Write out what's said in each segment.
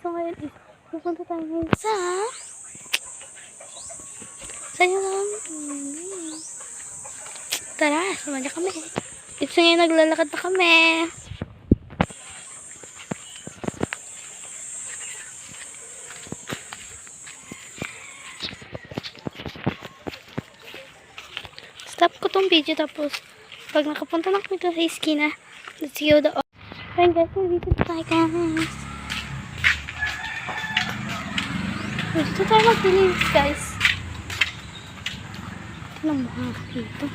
So ngayon is, pupunta tayo ngayon yung tara, sumali kami. It's ngayon naglalakad na kami. Stop ko tong video tapos pag nakapunta na kami sa iskina, let's go the ayun guys, mag-visit tayo guys. Gusto tayo mag-visit guys. Ito na mga dito.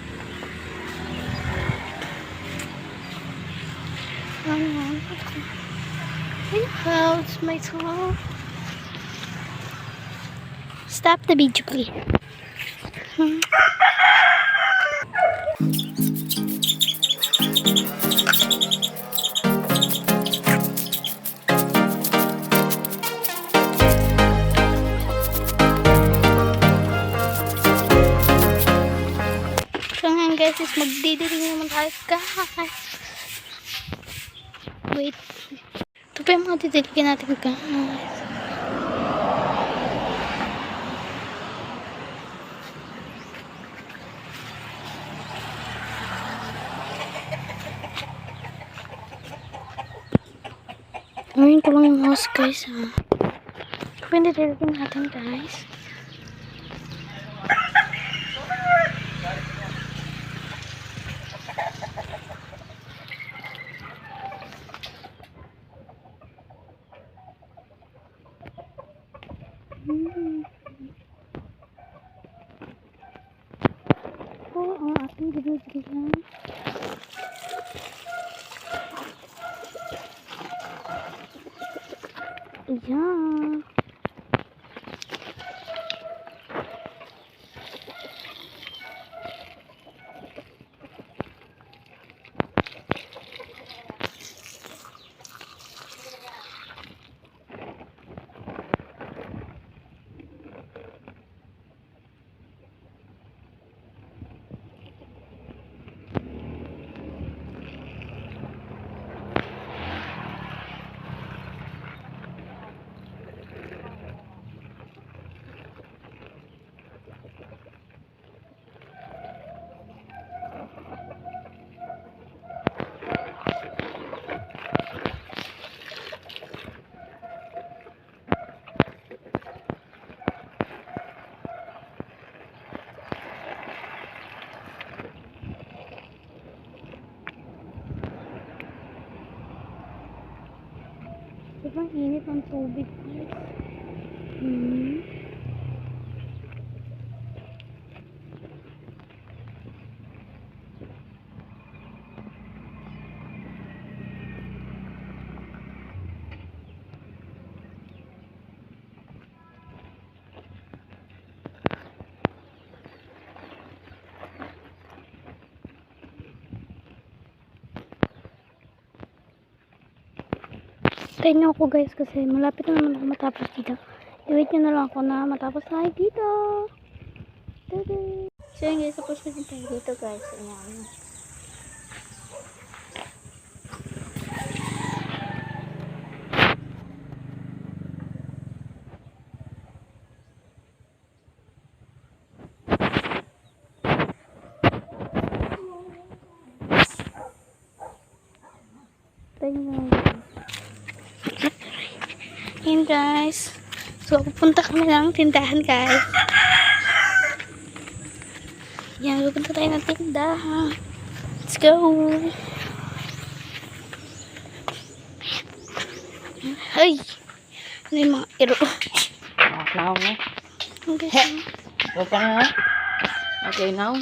My house, my soul. Stop the video please. So ngayon guys is magdidiling naman tayo guys. Wait. Ito pa yung mga didilikin natin guys. Ngayon ko lang yung house guys ha. Ito pa yung didilikin natin guys. Ito ang ating didilikin. Ayan. Sobrang init ang tubig guys. Tayo nyo ako guys kasi malapit na naman ako matapos dito. I-wait nyo na lang ako na matapos na dito. So yun guys, tapos na tayo dito guys. Ayan. Tayo nyo Ayan guys. So pupunta kami ng tindahan guys. Ayan, pupunta tayo ng tindahan. Let's go. Ay! Ano yung mga iro? Now, no? Okay. Okay na. Okay now.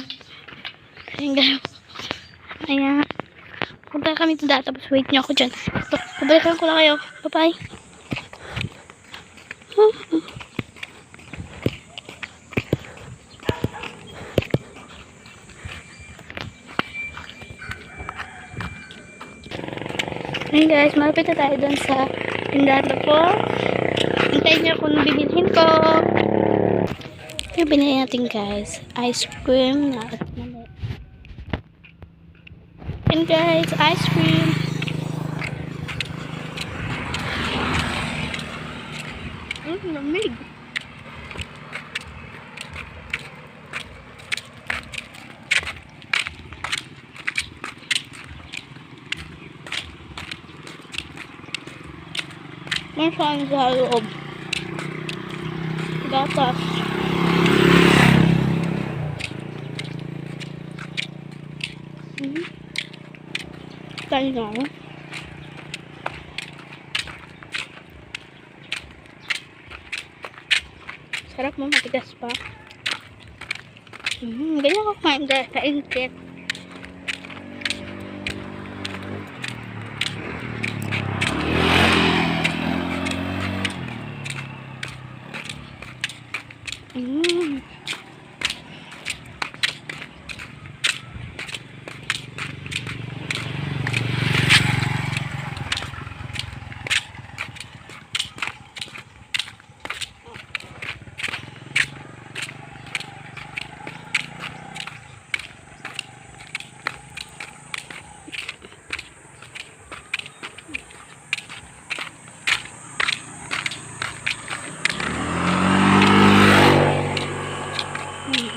Ayan guys. Ayan. Punta kami tindahan. Tapos wait nyo ako dyan. Pabalikan ko lang kayo. Bye-bye. Ayun guys, malapit na tayo dun sa tindahan ko. Hintayin niyo kung binilhin ko. Yung binili natin guys, ice cream na at mali. And guys, ice cream. Lamig. Masaan sa loob. Gatas. Tayo na. Sarap mo, matigas pa. Ganyan ako kumain dahil kainit.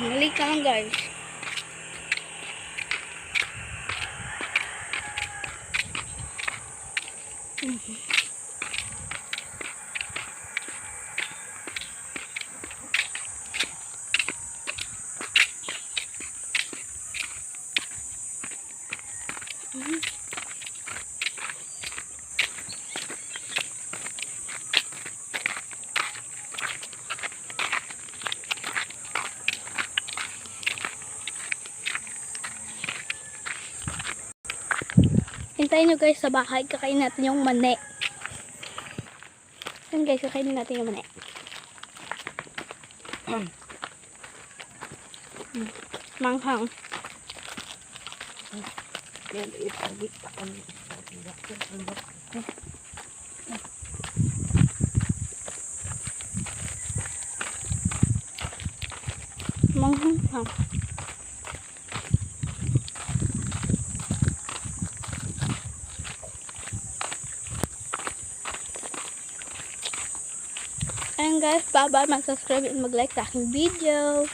Malik ka lang, guys. Hintayin nyo guys sa bahay, kakain natin yung mani. Yan guys, kakainin natin yung mani. Manghang. Manghang. Ayan guys, bye-bye, mag-subscribe and mag-like sa aking video.